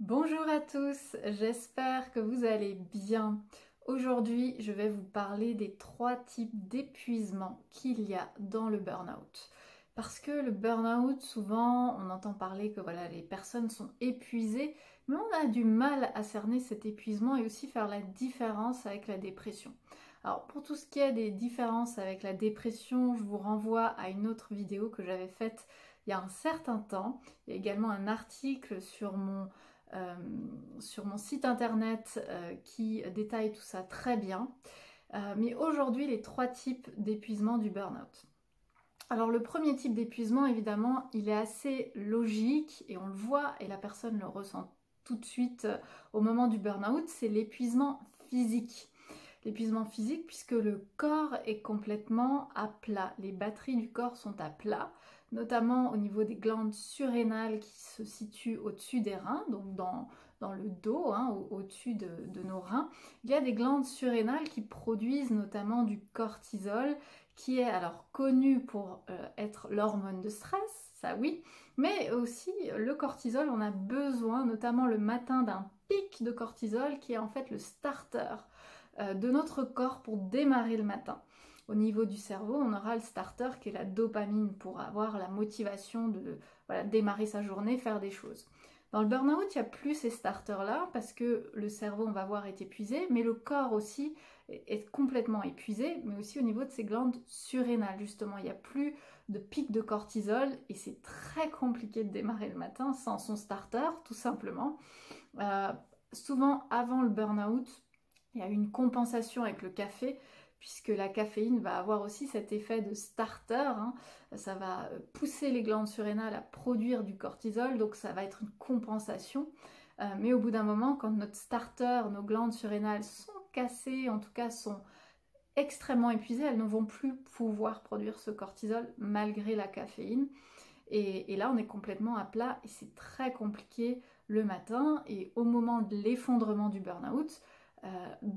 Bonjour à tous, j'espère que vous allez bien. Aujourd'hui, je vais vous parler des 3 types d'épuisement qu'il y a dans le burn-out. Parce que le burn-out, souvent, on entend parler que voilà, les personnes sont épuisées, mais on a du mal à cerner cet épuisement et aussi faire la différence avec la dépression. Alors, pour tout ce qui est des différences avec la dépression, je vous renvoie à une autre vidéo que j'avais faite il y a un certain temps. Il y a également un article euh, sur mon site internet qui détaille tout ça très bien. Mais aujourd'hui, les 3 types d'épuisement du burn-out. Alors le premier type d'épuisement, évidemment, il est assez logique et on le voit et la personne le ressent tout de suite au moment du burn-out, c'est l'épuisement physique. L'épuisement physique puisque le corps est complètement à plat. Les batteries du corps sont à plat, notamment au niveau des glandes surrénales qui se situent au-dessus des reins, donc dans le dos, hein, au-dessus de nos reins. Il y a des glandes surrénales qui produisent notamment du cortisol, qui est alors connu pour être l'hormone de stress, ça oui, mais aussi le cortisol, on a besoin notamment le matin d'un pic de cortisol qui est en fait le starter de notre corps pour démarrer le matin. Au niveau du cerveau, on aura le starter qui est la dopamine pour avoir la motivation de voilà, démarrer sa journée, faire des choses. Dans le burn-out, il n'y a plus ces starters-là parce que le cerveau, on va voir, est épuisé, mais le corps aussi est complètement épuisé, mais aussi au niveau de ses glandes surrénales, justement. Il n'y a plus de pic de cortisol et c'est très compliqué de démarrer le matin sans son starter, tout simplement. Euh, Souvent, avant le burn-out, il y a une compensation avec le café, puisque la caféine va avoir aussi cet effet de starter, hein. Ça va pousser les glandes surrénales à produire du cortisol, donc ça va être une compensation. Mais au bout d'un moment, quand notre starter, nos glandes surrénales sont cassées, en tout cas sont extrêmement épuisées, elles ne vont plus pouvoir produire ce cortisol malgré la caféine. Et là, on est complètement à plat et c'est très compliqué le matin. Et au moment de l'effondrement du burn-out,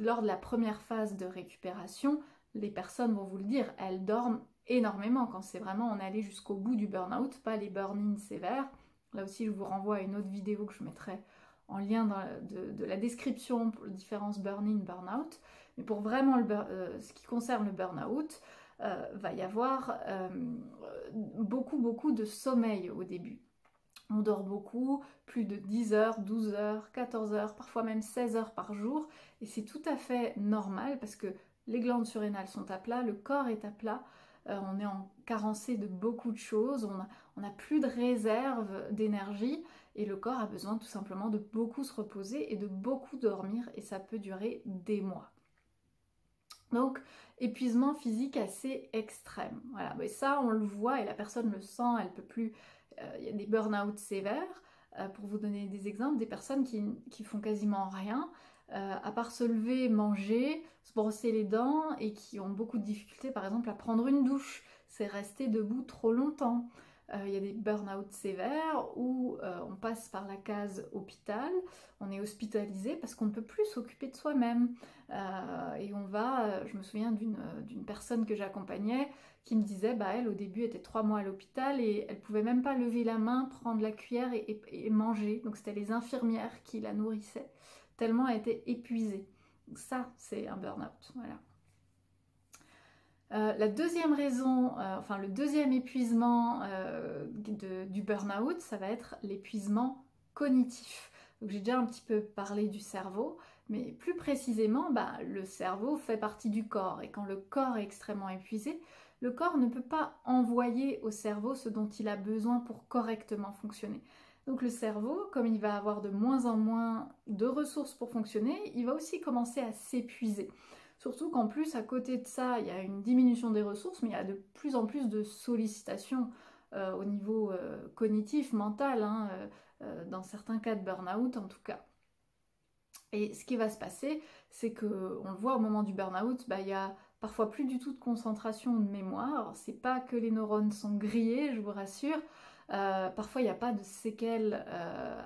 lors de la première phase de récupération, les personnes vont vous le dire, elles dorment énormément quand c'est vraiment on est allé jusqu'au bout du burn-out, pas les burn-in sévères. Là aussi, je vous renvoie à une autre vidéo que je mettrai en lien de la description pour les différences burn-in, burn-out. Mais pour vraiment ce qui concerne le burn-out, va y avoir beaucoup de sommeil au début. On dort beaucoup, plus de 10 heures, 12 heures, 14 heures, parfois même 16 heures par jour. Et c'est tout à fait normal parce que les glandes surrénales sont à plat, le corps est à plat, on est en carencé de beaucoup de choses, on n'a plus de réserve d'énergie et le corps a besoin tout simplement de beaucoup se reposer et de beaucoup dormir et ça peut durer des mois. Donc, épuisement physique assez extrême. Voilà, mais ça, on le voit et la personne le sent, elle peut plus. Il y a des burn-out sévères. Pour vous donner des exemples, des personnes qui font quasiment rien, à part se lever, manger, se brosser les dents et qui ont beaucoup de difficultés, par exemple, à prendre une douche. C'est rester debout trop longtemps. Il y a des burn-out sévères où on passe par la case hôpital, on est hospitalisé parce qu'on ne peut plus s'occuper de soi-même. Et on va, je me souviens d'une personne que j'accompagnais qui me disait, bah elle au début était 3 mois à l'hôpital et elle pouvait même pas lever la main, prendre la cuillère et manger. Donc c'était les infirmières qui la nourrissaient, tellement elle était épuisée. Donc ça, c'est un burn-out, voilà. La deuxième raison, enfin le deuxième épuisement du burn-out, ça va être l'épuisement cognitif. Donc j'ai déjà un petit peu parlé du cerveau, mais plus précisément, bah, le cerveau fait partie du corps. Et quand le corps est extrêmement épuisé, le corps ne peut pas envoyer au cerveau ce dont il a besoin pour correctement fonctionner. Donc le cerveau, comme il va avoir de moins en moins de ressources pour fonctionner, il va aussi commencer à s'épuiser. Surtout qu'en plus, à côté de ça, il y a une diminution des ressources, mais il y a de plus en plus de sollicitations au niveau cognitif, mental, hein, dans certains cas de burn-out en tout cas. Et ce qui va se passer, c'est que, on le voit au moment du burn-out, bah, il y a parfois plus du tout de concentration ou de mémoire. C'est pas que les neurones sont grillés, je vous rassure. Parfois, il n'y a pas de séquelles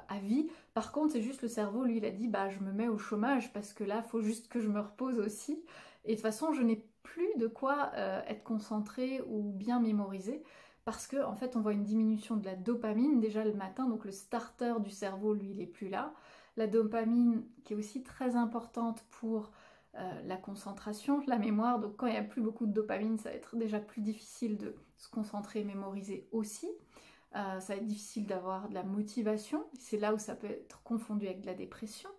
à vie. Par contre, c'est juste le cerveau, lui, il a dit, bah, je me mets au chômage parce que là, il faut juste que je me repose aussi. Et de toute façon, je n'ai plus de quoi être concentré ou bien mémorisé parce que en fait on voit une diminution de la dopamine déjà le matin, donc le starter du cerveau lui il est plus là. La dopamine qui est aussi très importante pour la concentration, la mémoire, donc quand il n'y a plus beaucoup de dopamine ça va être déjà plus difficile de se concentrer et mémoriser aussi. Ça va être difficile d'avoir de la motivation, c'est là où ça peut être confondu avec de la dépression.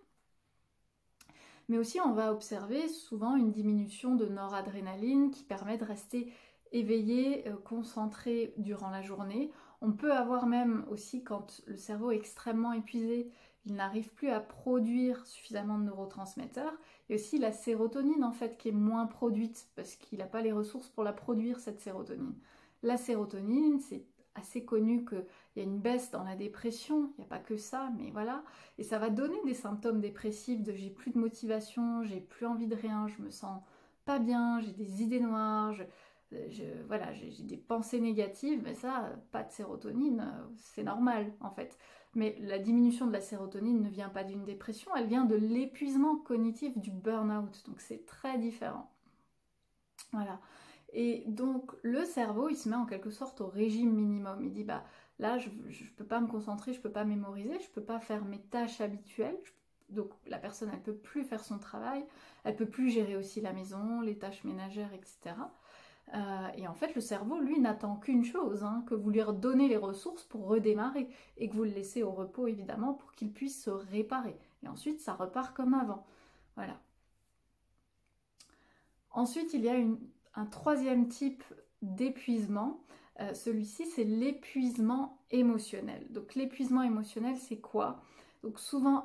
Mais aussi on va observer souvent une diminution de noradrénaline qui permet de rester éveillé, concentré durant la journée. On peut avoir même aussi quand le cerveau est extrêmement épuisé, il n'arrive plus à produire suffisamment de neurotransmetteurs. Et aussi la sérotonine en fait qui est moins produite parce qu'il n'a pas les ressources pour la produire cette sérotonine. La sérotonine, c'est assez connu qu'il y a une baisse dans la dépression, il n'y a pas que ça, mais voilà. Et ça va donner des symptômes dépressifs de j'ai plus de motivation, j'ai plus envie de rien, je me sens pas bien, j'ai des idées noires, voilà, j'ai des pensées négatives, mais ça, pas de sérotonine, c'est normal en fait. Mais la diminution de la sérotonine ne vient pas d'une dépression, elle vient de l'épuisement cognitif, du burn-out, donc c'est très différent. Voilà. Et donc le cerveau, il se met en quelque sorte au régime minimum. Il dit, bah là, je ne peux pas me concentrer, je ne peux pas mémoriser, je ne peux pas faire mes tâches habituelles. Donc la personne, elle ne peut plus faire son travail, elle ne peut plus gérer aussi la maison, les tâches ménagères, etc. Et en fait, le cerveau, lui, n'attend qu'une chose, hein, que vous lui redonnez les ressources pour redémarrer et que vous le laissez au repos, évidemment, pour qu'il puisse se réparer. Et ensuite, ça repart comme avant. Voilà. Ensuite, il y a un troisième type d'épuisement. Celui-ci, c'est l'épuisement émotionnel. Donc l'épuisement émotionnel, c'est quoi? Donc souvent,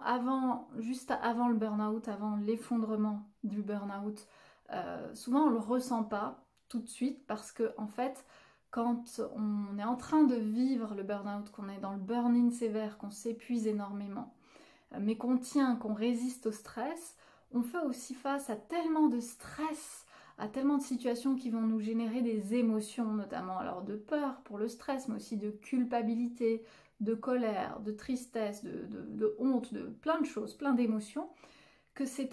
juste avant le burn-out, avant l'effondrement du burn-out, souvent on ne le ressent pas tout de suite parce que en fait, quand on est en train de vivre le burn-out, qu'on est dans le burn-in sévère, qu'on s'épuise énormément, mais qu'on tient, qu'on résiste au stress, on fait aussi face à tellement de stress, à tellement de situations qui vont nous générer des émotions, notamment alors de peur pour le stress, mais aussi de culpabilité, de colère, de tristesse, de honte, de plein de choses, plein d'émotions, que c'est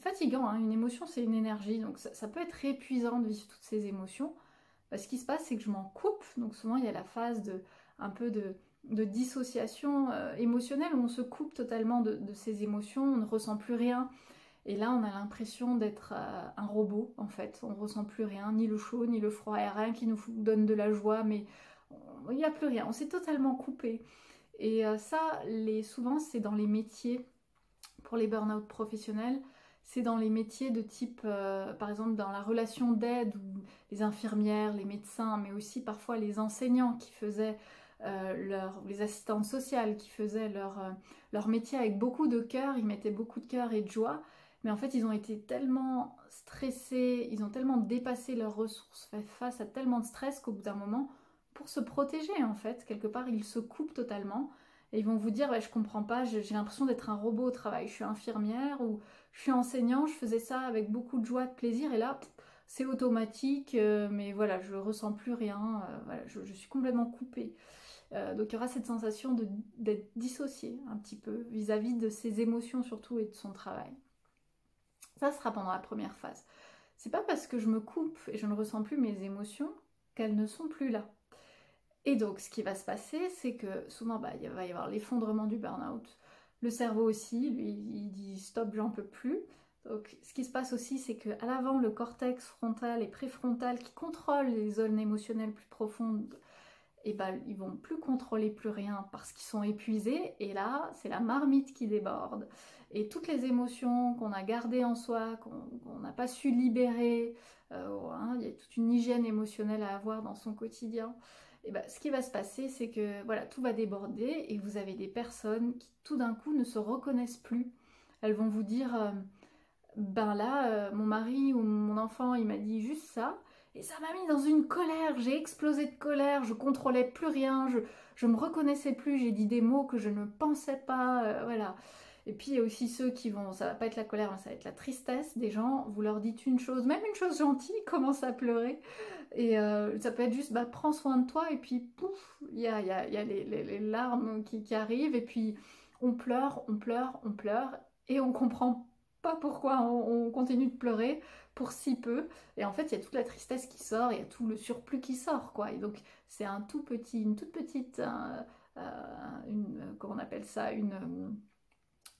fatigant, hein. Une émotion c'est une énergie, donc ça peut être épuisant de vivre toutes ces émotions. Ce qui se passe c'est que je m'en coupe, donc souvent il y a la phase un peu de dissociation émotionnelle où on se coupe totalement de ces émotions, on ne ressent plus rien. Et là, on a l'impression d'être un robot, en fait. On ne ressent plus rien, ni le chaud, ni le froid. Il n'y a rien qui nous donne de la joie, mais il n'y a plus rien. On s'est totalement coupé. Et ça, souvent, c'est dans les métiers, pour les burn-out professionnels, c'est dans les métiers de type, par exemple, dans la relation d'aide, où les infirmières, les médecins, mais aussi parfois les enseignants qui faisaient les assistantes sociales qui faisaient leur métier avec beaucoup de cœur, ils mettaient beaucoup de cœur et de joie, mais en fait ils ont été tellement stressés, ils ont tellement dépassé leurs ressources, fait face à tellement de stress qu'au bout d'un moment, pour se protéger en fait, quelque part ils se coupent totalement et ils vont vous dire ouais, je comprends pas, j'ai l'impression d'être un robot au travail, je suis infirmière ou je suis enseignant, je faisais ça avec beaucoup de joie, de plaisir et là c'est automatique, mais voilà, je ressens plus rien, voilà, je suis complètement coupée. Donc il y aura cette sensation d'être dissocié un petit peu vis-à-vis de ses émotions surtout et de son travail. Ça sera pendant la première phase. C'est pas parce que je me coupe et je ne ressens plus mes émotions qu'elles ne sont plus là. Et donc ce qui va se passer, c'est que souvent il va y avoir l'effondrement du burn-out. Le cerveau aussi, lui, il dit stop, j'en peux plus. Donc ce qui se passe aussi, c'est qu'à l'avant, le cortex frontal et préfrontal qui contrôlent les zones émotionnelles plus profondes, et ben ils vont plus contrôler plus rien parce qu'ils sont épuisés et là c'est la marmite qui déborde et toutes les émotions qu'on a gardées en soi, qu'on n'a pas su libérer, il y a toute une hygiène émotionnelle à avoir dans son quotidien. Et ben ce qui va se passer c'est que voilà, tout va déborder et vous avez des personnes qui tout d'un coup ne se reconnaissent plus. Elles vont vous dire ben là mon mari ou mon enfant il m'a dit juste ça. Et ça m'a mis dans une colère, j'ai explosé de colère, je contrôlais plus rien, je me reconnaissais plus, j'ai dit des mots que je ne pensais pas, voilà. Et puis il y a aussi ceux qui vont, ça va pas être la colère, mais ça va être la tristesse des gens, vous leur dites une chose, même une chose gentille, ils commencent à pleurer. Et ça peut être juste, bah prends soin de toi, et puis pouf, il y a les larmes qui arrivent, et puis on pleure, et on comprend pas pourquoi on continue de pleurer pour si peu. Et en fait, il y a toute la tristesse qui sort, il y a tout le surplus qui sort, quoi. Et donc, c'est une toute petite, comment on appelle ça,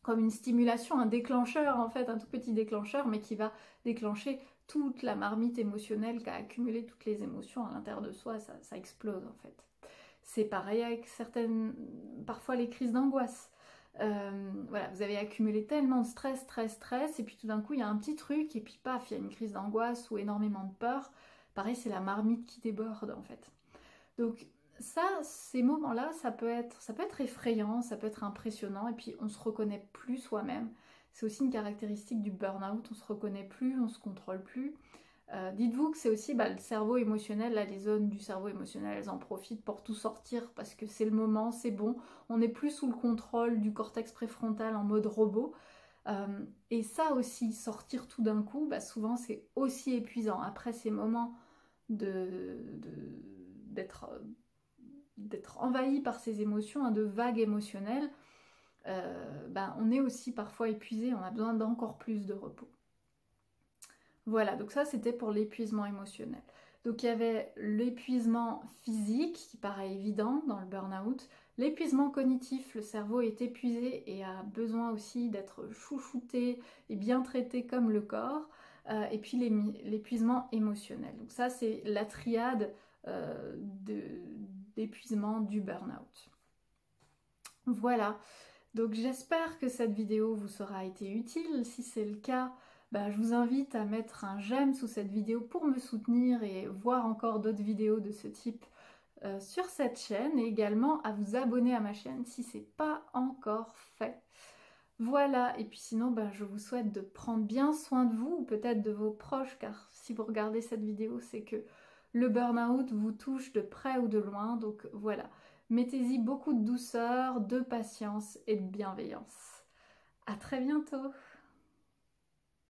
comme une stimulation, un déclencheur, en fait, un tout petit déclencheur, mais qui va déclencher toute la marmite émotionnelle qui a accumulé toutes les émotions à l'intérieur de soi, ça explose, en fait. C'est pareil avec parfois les crises d'angoisse. Voilà, vous avez accumulé tellement de stress, et puis tout d'un coup il y a un petit truc, et puis paf, il y a une crise d'angoisse ou énormément de peur. Pareil, c'est la marmite qui déborde en fait. Donc ça, ces moments-là, ça peut être effrayant, ça peut être impressionnant, et puis on se reconnaît plus soi-même. C'est aussi une caractéristique du burn-out, on se reconnaît plus, on se contrôle plus. Dites-vous que c'est aussi le cerveau émotionnel, là les zones du cerveau émotionnel, elles en profitent pour tout sortir parce que c'est le moment, c'est bon, on n'est plus sous le contrôle du cortex préfrontal en mode robot. Et ça aussi, sortir tout d'un coup, souvent c'est aussi épuisant. Après ces moments d'être envahi par ces émotions, de vagues émotionnelles, on est aussi parfois épuisé, on a besoin d'encore plus de repos. Voilà, donc ça c'était pour l'épuisement émotionnel. Donc il y avait l'épuisement physique qui paraît évident dans le burn-out, l'épuisement cognitif, le cerveau est épuisé et a besoin aussi d'être chouchouté et bien traité comme le corps, et puis l'épuisement émotionnel. Donc ça c'est la triade d'épuisement du burn-out. Voilà, donc j'espère que cette vidéo vous aura été utile. Si c'est le cas, je vous invite à mettre un j'aime sous cette vidéo pour me soutenir et voir encore d'autres vidéos de ce type sur cette chaîne, et également à vous abonner à ma chaîne si ce n'est pas encore fait. Voilà, et puis sinon je vous souhaite de prendre bien soin de vous ou peut-être de vos proches, car si vous regardez cette vidéo, c'est que le burn-out vous touche de près ou de loin, donc voilà. Mettez-y beaucoup de douceur, de patience et de bienveillance. À très bientôt!